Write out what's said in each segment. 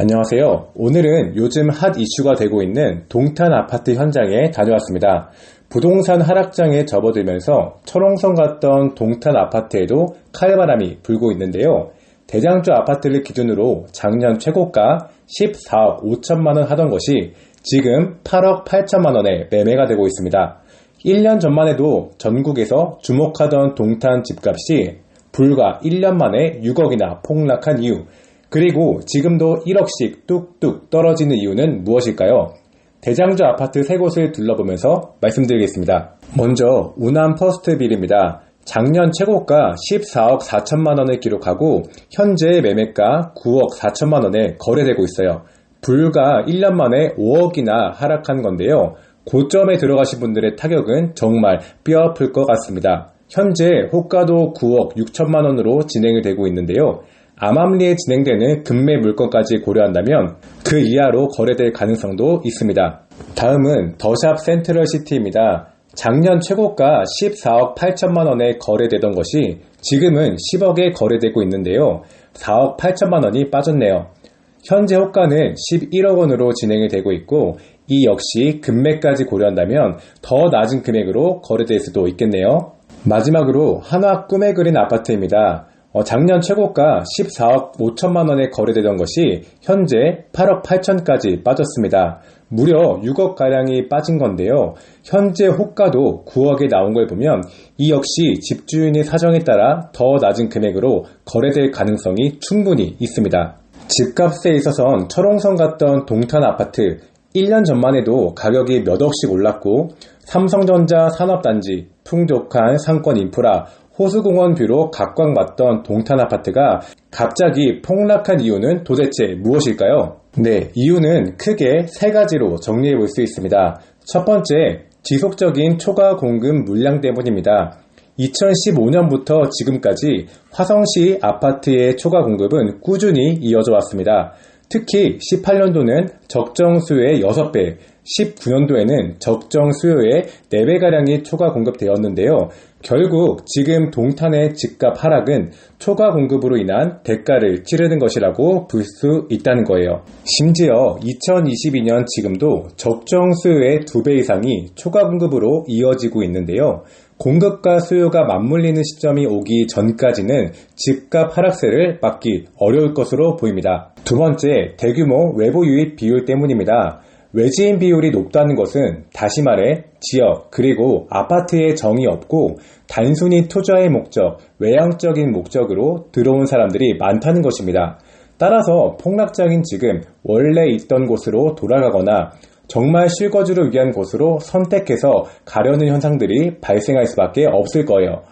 안녕하세요. 오늘은 요즘 핫 이슈가 되고 있는 동탄 아파트 현장에 다녀왔습니다. 부동산 하락장에 접어들면서 철옹성 같던 동탄 아파트에도 칼바람이 불고 있는데요. 대장주 아파트를 기준으로 작년 최고가 14억 5천만 원 하던 것이 지금 8억 8천만 원에 매매가 되고 있습니다. 1년 전만 해도 전국에서 주목하던 동탄 집값이 불과 1년 만에 6억이나 폭락한 이유, 그리고 지금도 1억씩 뚝뚝 떨어지는 이유는 무엇일까요? 대장주 아파트 세 곳을 둘러보면서 말씀드리겠습니다. 먼저 우남 퍼스트빌입니다. 작년 최고가 14억 4천만 원을 기록하고 현재 매매가 9억 4천만 원에 거래되고 있어요. 불과 1년 만에 5억이나 하락한 건데요. 고점에 들어가신 분들의 타격은 정말 뼈 아플 것 같습니다. 현재 호가도 9억 6천만 원으로 진행이 되고 있는데요. 암암리에 진행되는 급매 물건까지 고려한다면 그 이하로 거래될 가능성도 있습니다. 다음은 더샵 센트럴시티입니다. 작년 최고가 14억 8천만 원에 거래되던 것이 지금은 10억에 거래되고 있는데요. 4억 8천만 원이 빠졌네요. 현재 호가는 11억 원으로 진행이 되고 있고 이 역시 급매까지 고려한다면 더 낮은 금액으로 거래될 수도 있겠네요. 마지막으로 한화 꿈에 그린 아파트입니다. 작년 최고가 14억 5천만 원에 거래되던 것이 현재 8억 8천까지 빠졌습니다. 무려 6억가량이 빠진 건데요. 현재 호가도 9억에 나온 걸 보면 이 역시 집주인의 사정에 따라 더 낮은 금액으로 거래될 가능성이 충분히 있습니다. 집값에 있어선 철옹성 같던 동탄 아파트, 1년 전만 해도 가격이 몇 억씩 올랐고 삼성전자 산업단지, 풍족한 상권 인프라, 호수공원 뷰로 각광받던 동탄 아파트가 갑자기 폭락한 이유는 도대체 무엇일까요? 네, 이유는 크게 세 가지로 정리해 볼 수 있습니다. 첫 번째, 지속적인 초과 공급 물량 때문입니다. 2015년부터 지금까지 화성시 아파트의 초과 공급은 꾸준히 이어져 왔습니다. 특히 18년도는 적정 수요의 6배, 19년도에는 적정 수요의 4배가량이 초과 공급되었는데요. 결국 지금 동탄의 집값 하락은 초과 공급으로 인한 대가를 치르는 것이라고 볼 수 있다는 거예요. 심지어 2022년 지금도 적정 수요의 2배 이상이 초과 공급으로 이어지고 있는데요. 공급과 수요가 맞물리는 시점이 오기 전까지는 집값 하락세를 막기 어려울 것으로 보입니다. 두 번째, 대규모 외부 유입 비율 때문입니다. 외지인 비율이 높다는 것은 다시 말해 지역 그리고 아파트에 정이 없고 단순히 투자의 목적, 외향적인 목적으로 들어온 사람들이 많다는 것입니다. 따라서 폭락장인 지금 원래 있던 곳으로 돌아가거나 정말 실거주를 위한 곳으로 선택해서 가려는 현상들이 발생할 수밖에 없을 거예요.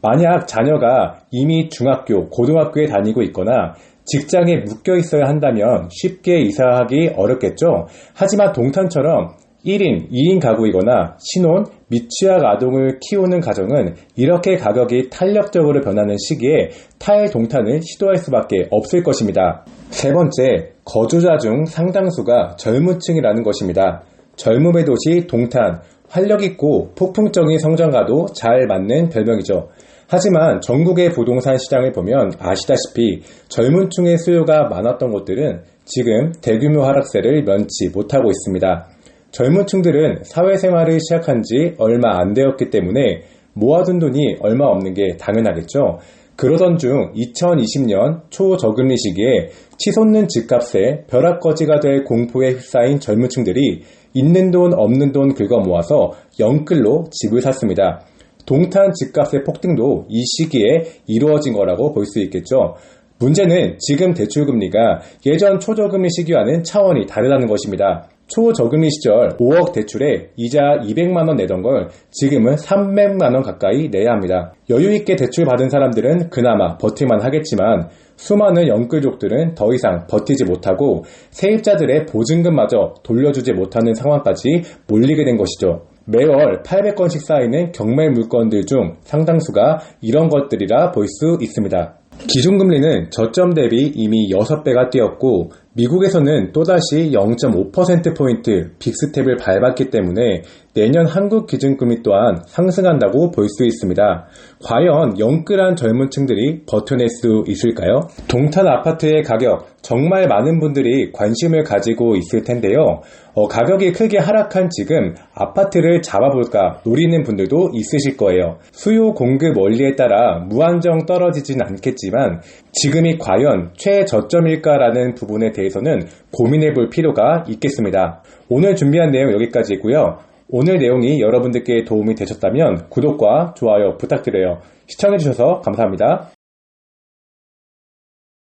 만약 자녀가 이미 중학교, 고등학교에 다니고 있거나 직장에 묶여 있어야 한다면 쉽게 이사하기 어렵겠죠. 하지만 동탄처럼 1인, 2인 가구이거나 신혼, 미취학 아동을 키우는 가정은 이렇게 가격이 탄력적으로 변하는 시기에 탈동탄을 시도할 수밖에 없을 것입니다. 세 번째, 거주자 중 상당수가 젊은 층이라는 것입니다. 젊음의 도시 동탄, 활력있고 폭풍적인 성장과도 잘 맞는 별명이죠. 하지만 전국의 부동산 시장을 보면 아시다시피 젊은 층의 수요가 많았던 곳들은 지금 대규모 하락세를 면치 못하고 있습니다. 젊은 층들은 사회생활을 시작한 지 얼마 안 되었기 때문에 모아둔 돈이 얼마 없는 게 당연하겠죠. 그러던 중 2020년 초저금리 시기에 치솟는 집값에 벼락거지가 될 공포에 휩싸인 젊은 층들이 있는 돈 없는 돈 긁어 모아서 영끌로 집을 샀습니다. 동탄 집값의 폭등도 이 시기에 이루어진 거라고 볼 수 있겠죠. 문제는 지금 대출금리가 예전 초저금리 시기와는 차원이 다르다는 것입니다. 초저금리 시절 5억 대출에 이자 200만원 내던 걸 지금은 300만원 가까이 내야 합니다. 여유있게 대출 받은 사람들은 그나마 버틸만 하겠지만 수많은 영끌족들은 더 이상 버티지 못하고 세입자들의 보증금마저 돌려주지 못하는 상황까지 몰리게 된 것이죠. 매월 800건씩 쌓이는 경매 물건들 중 상당수가 이런 것들이라 볼 수 있습니다. 기준금리는 저점 대비 이미 6배가 뛰었고 미국에서는 또다시 0.5%포인트 빅스텝을 밟았기 때문에 내년 한국 기준금리 또한 상승한다고 볼 수 있습니다. 과연 영끌한 젊은 층들이 버텨낼 수 있을까요? 동탄 아파트의 가격, 정말 많은 분들이 관심을 가지고 있을 텐데요. 가격이 크게 하락한 지금 아파트를 잡아볼까 노리는 분들도 있으실 거예요. 수요 공급 원리에 따라 무한정 떨어지진 않겠지만 지금이 과연 최저점일까라는 부분에 대해서는 고민해 볼 필요가 있겠습니다. 오늘 준비한 내용 여기까지고요. 오늘 내용이 여러분들께 도움이 되셨다면 구독과 좋아요 부탁드려요. 시청해주셔서 감사합니다.